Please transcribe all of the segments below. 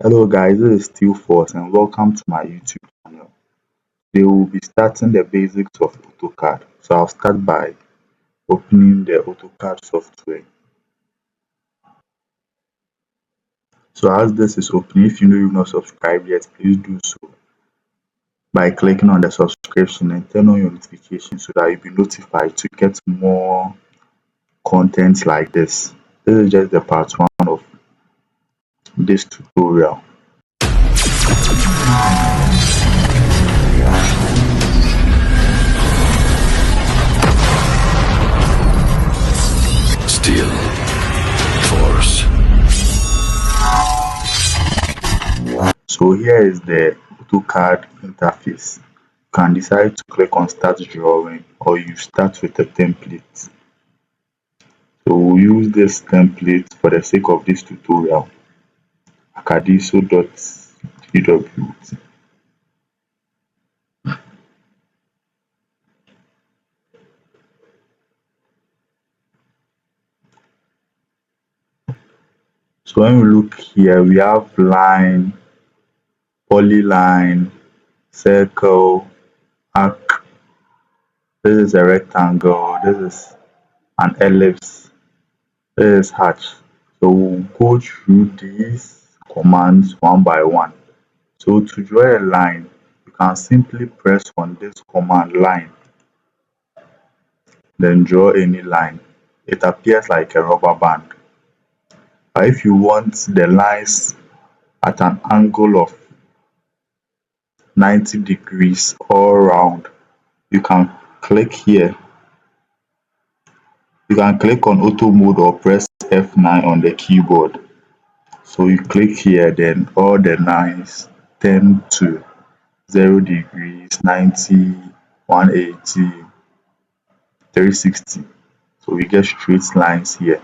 Hello guys, this is Steel Force and welcome to my YouTube channel. Today we'll be starting the basics of Autocad. So I'll start by opening the Autocad software. So as this is opening, if you know you've not subscribed yet, please do so by clicking on the subscription and turn on your notifications so that you'll be notified to get more content like this. This is just the part one of this tutorial. Steel Force. So here is the Autocad interface. You can decide to click on start drawing or you start with a template. So we'll use this template for the sake of this tutorial. Acadiso.gwt. So when we look here, we have line, polyline, circle, arc. This is a rectangle. This is an ellipse. This is hatch. So we'll go through these commands one by one. So to draw a line, you can simply press on this command line, then draw any line. It appears like a rubber band. But if you want the lines at an angle of 90 degrees all round, you can click here. You can click on auto mode or press F9 on the keyboard. So you click here, then all the lines turn to 0 degrees, 90, 180, 360. So we get straight lines here.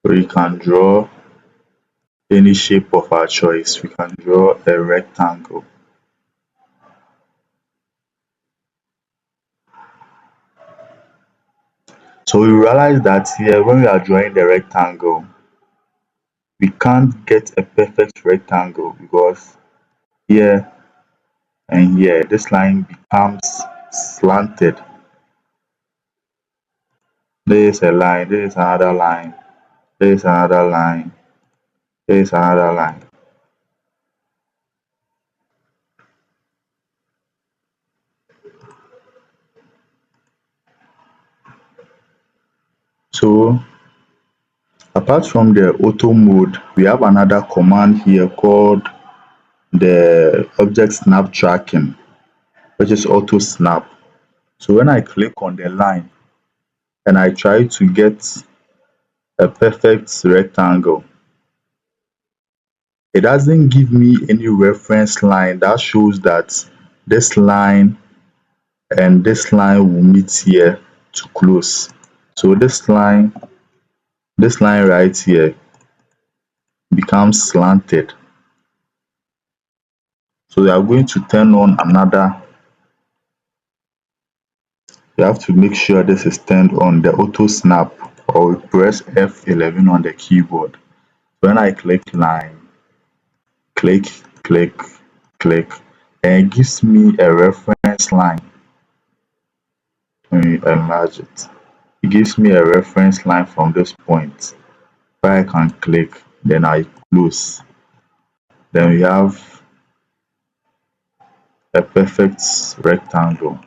So you can draw any shape of our choice. We can draw a rectangle. So we realize that here when we are drawing the rectangle, we can't get a perfect rectangle because here and here this line becomes slanted. There is a line, there is another line, there is another line, there is another line. So apart from the auto mode, we have another command here called the object snap tracking, which is auto snap. So when I click on the line and I try to get a perfect rectangle, it doesn't give me any reference line that shows that this line and this line will meet here to close. So this line right here becomes slanted. So we are going to turn on another. You have to make sure this is turned on, the auto snap, or we press F11 on the keyboard. When I click line, click, click, click, and it gives me a reference line. Let me enlarge it. It gives me a reference line from this point where I can click, then I close. Then we have a perfect rectangle.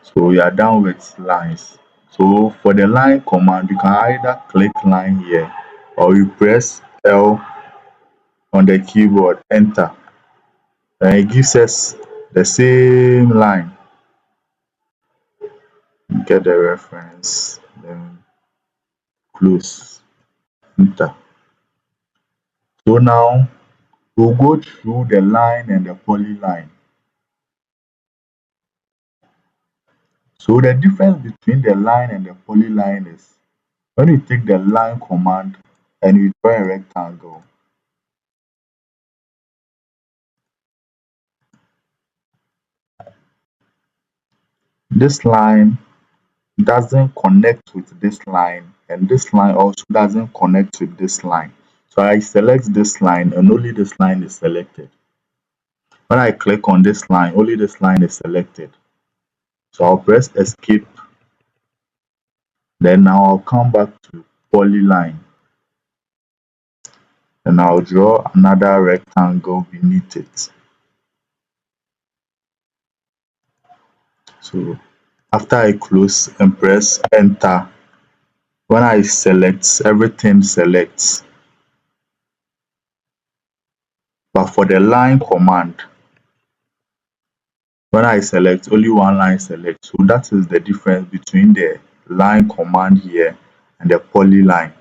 So we are done with lines. So for the line command, you can either click line here or you press L on the keyboard, enter, and it gives us the same line. Get the reference, then close, enter. So now we'll go through the line and the polyline. So the difference between the line and the polyline is when you take the line command and you draw a rectangle, this line doesn't connect with this line, and this line also doesn't connect with this line. So I select this line and only this line is selected. When I click on this line, only this line is selected. So I'll press escape. Then now I'll come back to polyline and I'll draw another rectangle beneath it. So after I close and press enter, when I select, everything selects. But for the line command, when I select, only one line selects. So that is the difference between the line command here and the polyline.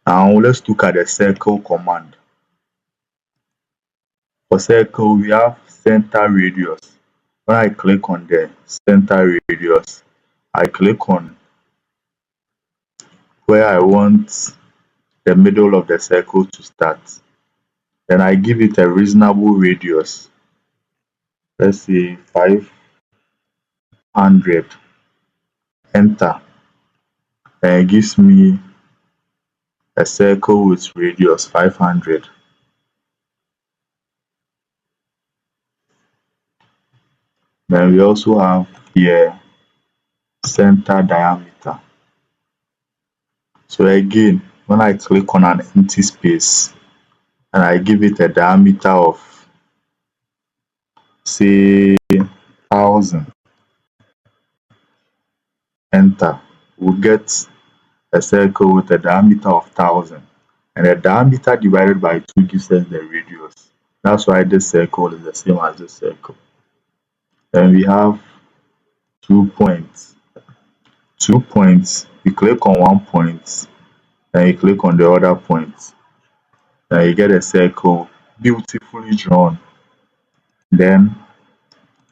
Now let's look at the circle command. For circle, we have center radius. When I click on the center radius, I click on where I want the middle of the circle to start. Then I give it a reasonable radius. Let's say 500. Enter. And it gives me a circle with radius 500. Then we also have here center diameter. So again, when I click on an empty space and I give it a diameter of say 1000, enter, we'll get a circle with a diameter of 1000, and the diameter divided by 2 gives us the radius. That's why this circle is the same as this circle. Then we have 2 points. 2 points, you click on one point, then you click on the other point, then you get a circle beautifully drawn. Then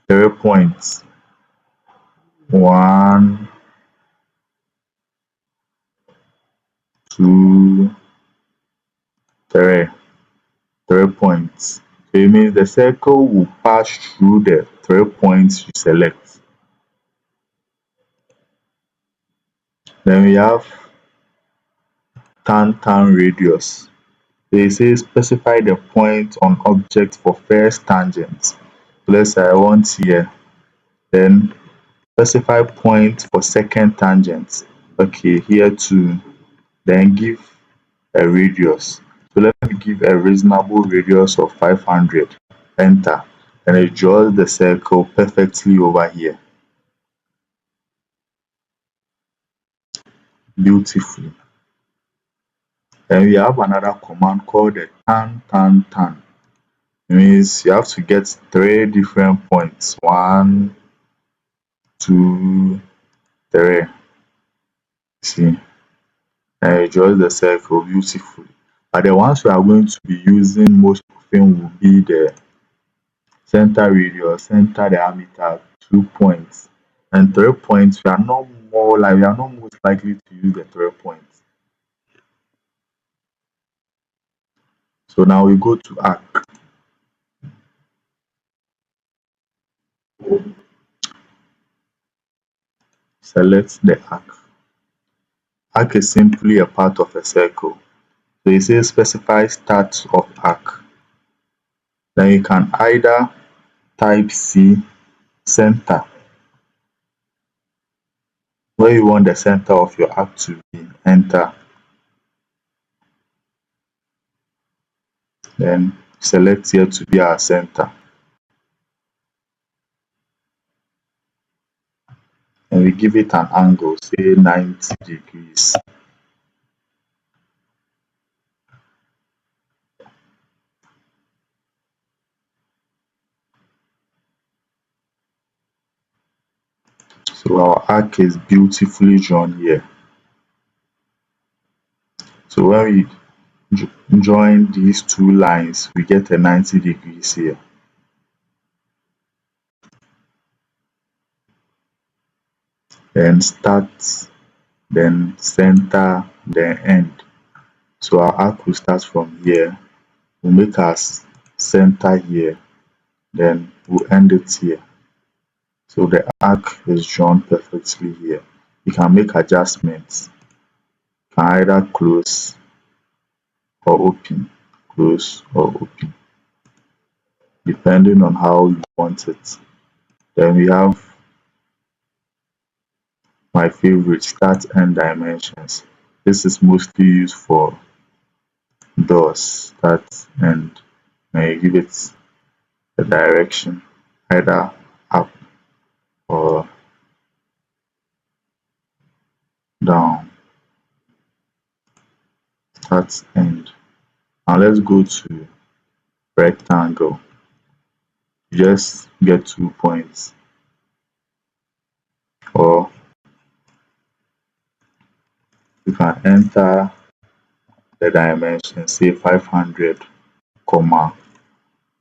3 points, 1, 2, 3, 3 points. So it means the circle will pass through the 3 points you select. Then we have tan radius. They say specify the point on object for first tangent. So let's say I want here. Then specify point for second tangent. Okay, here too. Then give a radius. So let me give a reasonable radius of 500. Enter. And it draws the circle perfectly over here. Beautifully. Then we have another command called the tan. It means you have to get 3 different points. 1, 2, 3. See, and it draws the circle beautifully. But the ones we are going to be using most often will be the center radius, center diameter, 2 points, and 3 points. We are not most likely to use the 3 points. So now we go to arc. Select the arc. Arc is simply a part of a circle. So it says specify start of arc. Then you can either type C center, where you want the center of your arc to be. Enter. Then select here to be our center. And we give it an angle, say 90 degrees. So our arc is beautifully drawn here. So when we join these two lines, we get a 90 degrees here. Then start, then center, then end. So our arc will start from here. We'll make our center here. then we'll end it here. So the arc is drawn perfectly here. You can make adjustments. You can either close or open, close or open, depending on how you want it. Then we have my favorite, start end dimensions. This is mostly used for doors, start end, and you give it a direction, either up or down, start end. Now let's go to rectangle. You just get 2 points, or you can enter the dimension, say 500, comma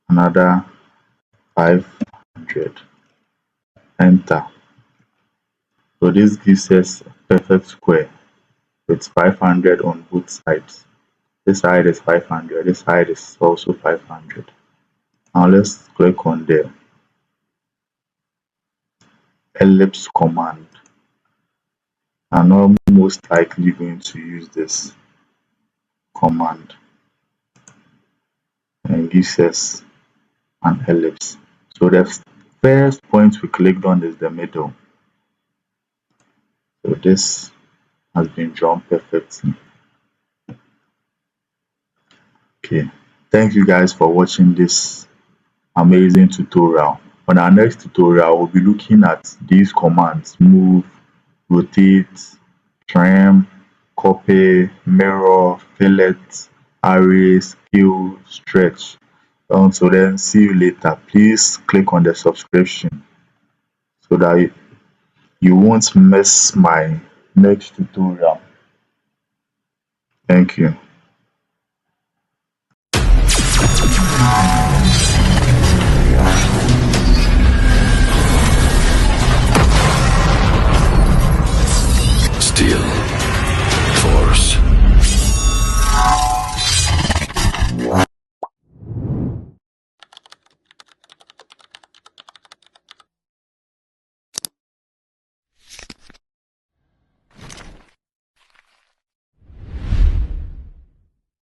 another 500, enter. So this gives us a perfect square with 500 on both sides. This side is 500, this side is also 500. Now let's click on the ellipse command. I'm not most likely going to use this command, and it gives us an ellipse. So the first point we clicked on is the middle. So this has been drawn perfectly. Okay, thank you guys for watching this amazing tutorial. On our next tutorial, we'll be looking at these commands: move, rotate, trim, copy, mirror, fillet, array, scale, stretch. Until then, see you later. Please click on the subscription so that you won't miss my next tutorial. Thank you.